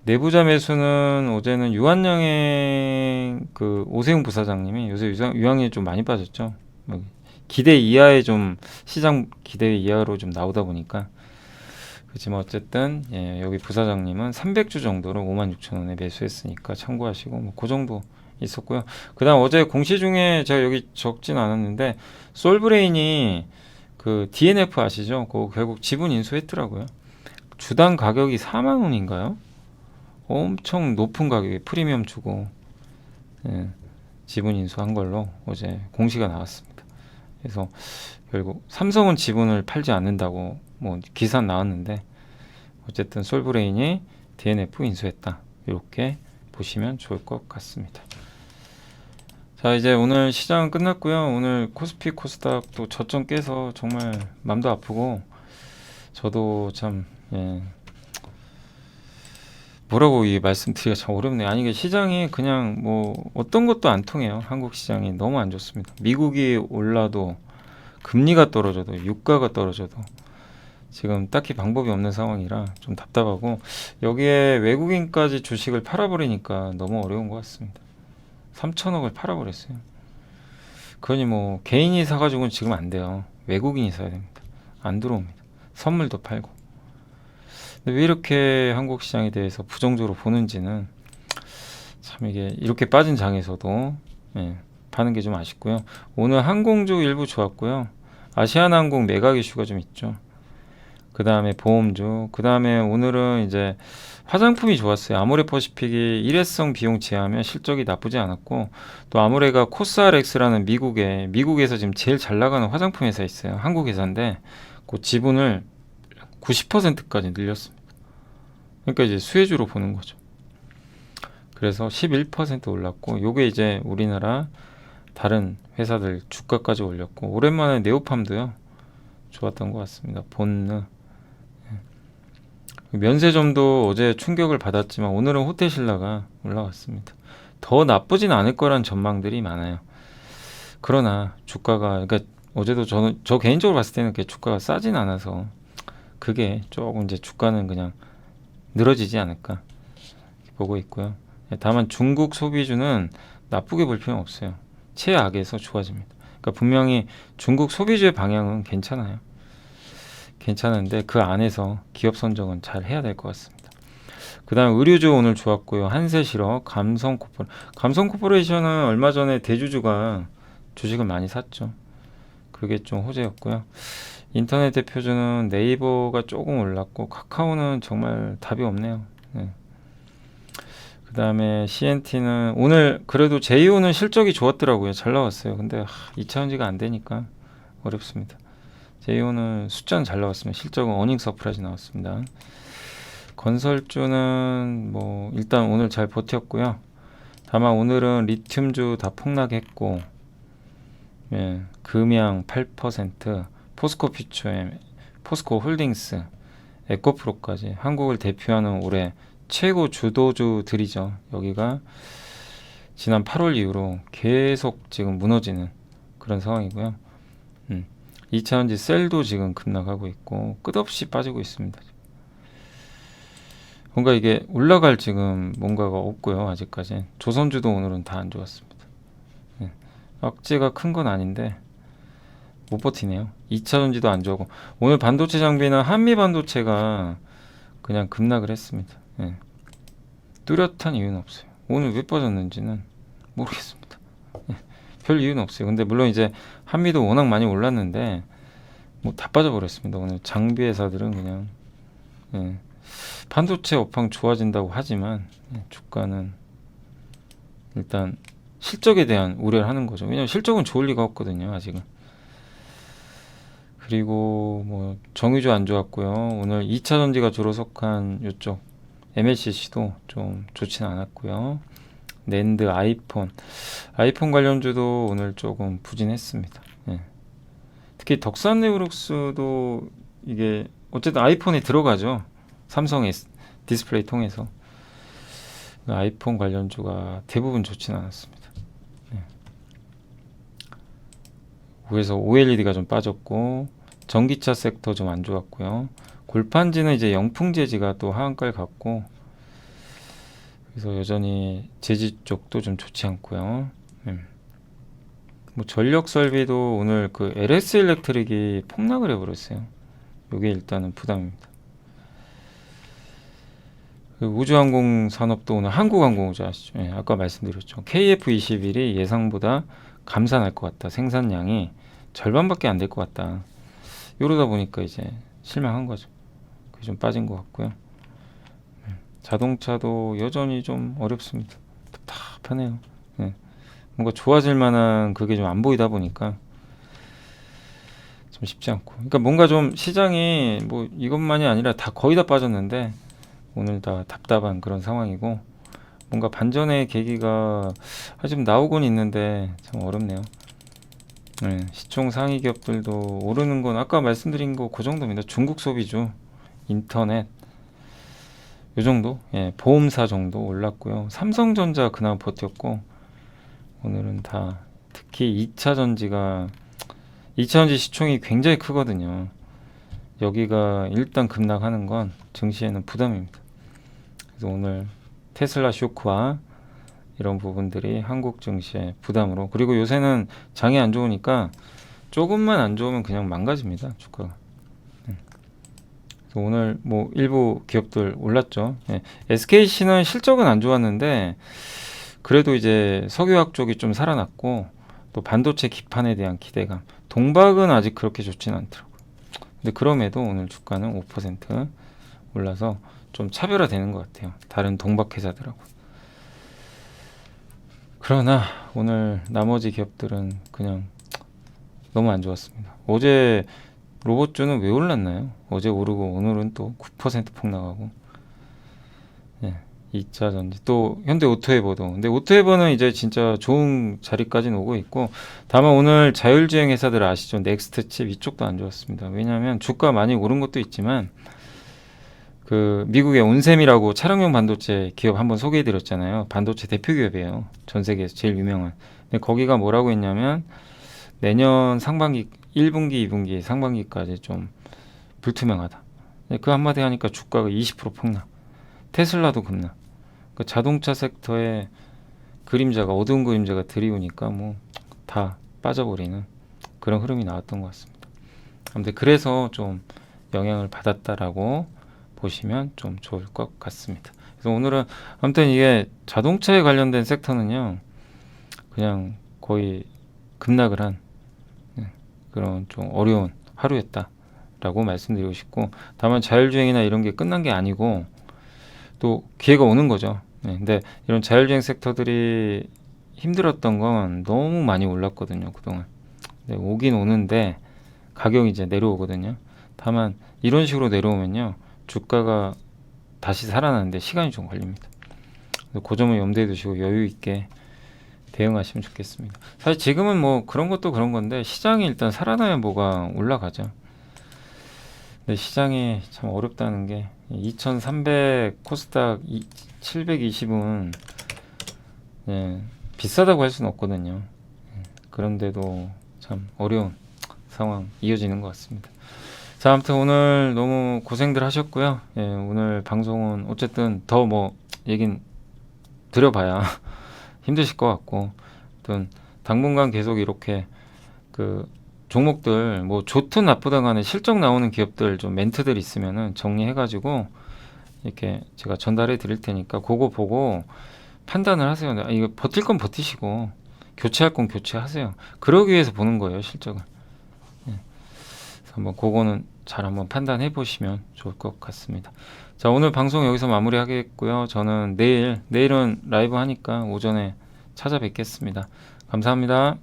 내부자 매수는 어제는 유한양행 그 오세훈 부사장님이 요새 유한양이 좀 많이 빠졌죠. 뭐 기대 이하의 좀 시장 기대 이하로 좀 나오다 보니까 그렇지만 어쨌든 예, 여기 부사장님은 300주 정도로 56,000원에 매수했으니까 참고하시고 뭐 그 정도 있었고요. 그다음 어제 공시 중에 제가 여기 적진 않았는데 솔브레인이 그 DNF 아시죠? 그거 결국 지분 인수했더라고요. 주당 가격이 4만 원인가요? 엄청 높은 가격에 프리미엄 주고 예, 지분 인수한 걸로 어제 공시가 나왔습니다. 그래서 결국 삼성은 지분을 팔지 않는다고 뭐 기사 나왔는데 어쨌든 솔브레인이 DNF 인수했다. 이렇게 보시면 좋을 것 같습니다. 자, 이제 오늘 시장은 끝났고요. 오늘 코스피 코스닥 또 저점 깨서 정말 맘도 아프고 저도 참 예, 뭐라고 이 말씀드리기가 참 어렵네요. 아니 이게 시장이 그냥 뭐 어떤 것도 안 통해요. 한국 시장이 너무 안 좋습니다. 미국이 올라도 금리가 떨어져도 유가가 떨어져도 지금 딱히 방법이 없는 상황이라 좀 답답하고 여기에 외국인까지 주식을 팔아버리니까 너무 어려운 것 같습니다. 3천억을 팔아버렸어요. 그러니 뭐 개인이 사가지고는 지금 안 돼요. 외국인이 사야 됩니다. 안 들어옵니다. 선물도 팔고. 근데 왜 이렇게 한국 시장에 대해서 부정적으로 보는지는 참 이게 이렇게 빠진 장에서도 예, 파는 게 좀 아쉽고요. 오늘 항공주 일부 좋았고요. 아시아나항공 매각 이슈가 좀 있죠. 그 다음에 보험주, 그 다음에 오늘은 이제 화장품이 좋았어요. 아모레퍼시픽이 일회성 비용 제하면 실적이 나쁘지 않았고 또 아모레가 코스알엑스라는 미국에서 지금 제일 잘 나가는 화장품 회사 있어요. 한국 회사인데 그 지분을 90%까지 늘렸습니다. 그러니까 이제 수혜주로 보는 거죠. 그래서 11% 올랐고 요게 이제 우리나라 다른 회사들 주가까지 올렸고 오랜만에 네오팜도요 좋았던 것 같습니다. 본느 면세점도 어제 충격을 받았지만 오늘은 호텔신라가 올라왔습니다. 더 나쁘진 않을 거란 전망들이 많아요. 그러나 주가가 그러니까 어제도 저 개인적으로 봤을 때는 주가가 싸진 않아서 그게 조금 이제 주가는 그냥 늘어지지 않을까 보고 있고요. 다만 중국 소비주는 나쁘게 볼 필요는 없어요. 최악에서 좋아집니다. 그러니까 분명히 중국 소비주의 방향은 괜찮아요. 괜찮은데 그 안에서 기업 선정은 잘 해야 될 것 같습니다. 그 다음 의류주 오늘 좋았고요. 한세실업, 감성코퍼레이션은 얼마 전에 대주주가 주식을 많이 샀죠. 그게 좀 호재였고요. 인터넷 대표주는 네이버가 조금 올랐고 카카오는 정말 답이 없네요. 네. 그 다음에 CNT는 오늘 그래도 제이오는 실적이 좋았더라고요. 잘 나왔어요. 근데 2차전지가 안 되니까 어렵습니다. 제이오는 숫자는 잘 나왔습니다. 실적은 어닝 서프라이즈 나왔습니다. 건설주는 뭐 일단 오늘 잘 버텼고요. 다만 오늘은 리튬주 다 폭락했고 예, 금양 8%, 포스코 퓨처엠, 포스코 홀딩스, 에코프로까지 한국을 대표하는 올해 최고 주도주들이죠. 여기가 지난 8월 이후로 계속 지금 무너지는 그런 상황이고요. 2차전지 셀도 지금 급락하고 있고 끝없이 빠지고 있습니다. 뭔가 이게 올라갈 지금 뭔가가 없고요. 아직까지 조선주도 오늘은 다 안 좋았습니다. 악재가 큰 건 아닌데 못 버티네요. 2차전지도 안 좋고 오늘 반도체 장비는 한미반도체가 그냥 급락을 했습니다. 뚜렷한 이유는 없어요. 오늘 왜 빠졌는지는 모르겠습니다. 별 이유는 없어요. 근데 물론 이제 한미도 워낙 많이 올랐는데 뭐 다 빠져버렸습니다. 오늘 장비 회사들은 그냥 반도체 업황 좋아진다고 하지만 주가는 일단 실적에 대한 우려를 하는 거죠. 왜냐면 실적은 좋을 리가 없거든요. 아직은. 그리고 뭐 정유주 안 좋았고요. 오늘 2차전지가 주로 속한 이쪽 MLCC도 좀 좋지는 않았고요. 낸드, 아이폰 관련주도 오늘 조금 부진했습니다. 특히 덕산네오룩스도 이게 어쨌든 아이폰에 들어가죠. 삼성의 디스플레이 통해서 아이폰 관련주가 대부분 좋지는 않았습니다. 그래서 OLED가 좀 빠졌고 전기차 섹터 좀 안 좋았고요. 골판지는 이제 영풍재지가 또 하한가를 갔고, 그래서 여전히 제지 쪽도 좀 좋지 않고요. 뭐 전력 설비도 오늘 그 LS 일렉트릭이 폭락을 해버렸어요. 이게 일단은 부담입니다. 그 우주항공 산업도 오늘 한국항공우주 아시죠? 예, 아까 말씀드렸죠. KF21이 예상보다 감산할 것 같다. 생산량이 절반밖에 안 될 것 같다. 이러다 보니까 이제 실망한 거죠. 그게 좀 빠진 것 같고요. 자동차도 여전히 좀 어렵습니다. 답답하네요. 예. 뭔가 좋아질 만한 그게 좀 안 보이다 보니까 좀 쉽지 않고. 그러니까 뭔가 좀 시장이 뭐 이것만이 아니라 다 거의 다 빠졌는데 오늘 다 답답한 그런 상황이고, 뭔가 반전의 계기가 좀 나오곤 있는데 참 어렵네요. 시총 상위 기업들도 오르는 건 아까 말씀드린 거 그 정도입니다. 중국 소비주, 인터넷 요 정도, 보험사 정도 올랐고요. 삼성전자 그나마 버텼고, 오늘은 다 특히 2차 전지 시총이 굉장히 크거든요. 여기가 일단 급락하는 건 증시에는 부담입니다. 그래서 오늘 테슬라 쇼크와 이런 부분들이 한국 증시의 부담으로, 그리고 요새는 장이 안 좋으니까 조금만 안 좋으면 그냥 망가집니다, 주가가. 그래서 오늘 뭐 일부 기업들 올랐죠. SKC는 실적은 안 좋았는데 그래도 이제 석유화학 쪽이 좀 살아났고, 또 반도체 기판에 대한 기대감. 동박은 아직 그렇게 좋지는 않더라고요. 근데 그럼에도 오늘 주가는 5% 올라서 좀 차별화되는 것 같아요. 다른 동박 회사들하고. 그러나 오늘 나머지 기업들은 그냥 너무 안 좋았습니다. 어제 로봇주는 왜 올랐나요? 어제 오르고 오늘은 또 9% 폭락하고. 2차 전지 또 현대 오토에버도. 근데 오토에버는 이제 진짜 좋은 자리까지는 오고 있고, 다만 오늘 자율주행 회사들 아시죠? 넥스트칩 이쪽도 안 좋았습니다. 왜냐하면 주가 많이 오른 것도 있지만 그 미국의 온셈이라고 차량용 반도체 기업 한번 소개해드렸잖아요. 반도체 대표 기업이에요. 전 세계에서 제일 유명한. 근데 거기가 뭐라고 했냐면 내년 상반기 1분기, 2분기, 상반기까지 좀 불투명하다. 그 한마디 하니까 주가가 20% 폭락. 테슬라도 급락. 그 자동차 섹터에 그림자가, 어두운 그림자가 드리우니까 뭐 다 빠져버리는 그런 흐름이 나왔던 것 같습니다. 아무튼 그래서 좀 영향을 받았다라고 보시면 좀 좋을 것 같습니다. 그래서 오늘은 아무튼 이게 자동차에 관련된 섹터는요, 그냥 거의 급락을 한 그런 좀 어려운 하루였다라고 말씀드리고 싶고, 다만 자율주행이나 이런 게 끝난 게 아니고 또 기회가 오는 거죠. 근데 이런 자율주행 섹터들이 힘들었던 건 너무 많이 올랐거든요, 그동안. 오긴 오는데 가격이 이제 내려오거든요. 다만 이런 식으로 내려오면요, 주가가 다시 살아나는데 시간이 좀 걸립니다. 그 점을 염두에 두시고 여유 있게 대응하시면 좋겠습니다. 사실 지금은 뭐 그런 것도 그런 건데 시장이 일단 살아나야 뭐가 올라가죠. 근데 시장이 참 어렵다는 게 2300 코스닥 720은 비싸다고 할 수는 없거든요. 그런데도 참 어려운 상황 이어지는 것 같습니다. 자, 아무튼 오늘 너무 고생들 하셨고요. 오늘 방송은 어쨌든 더 뭐 얘긴 드려봐야 힘드실 것 같고, 아무튼 당분간 계속 이렇게 그 종목들 뭐 좋든 나쁘든 간에 실적 나오는 기업들 좀 멘트들 있으면은 정리해가지고 이렇게 제가 전달해 드릴 테니까 그거 보고 판단을 하세요. 이거 버틸 건 버티시고 교체할 건 교체하세요. 그러기 위해서 보는 거예요, 실적을. 그래서 한번 그거는 잘 한번 판단해 보시면 좋을 것 같습니다. 자, 오늘 방송 여기서 마무리하겠고요. 저는 내일은 라이브 하니까 오전에 찾아뵙겠습니다. 감사합니다.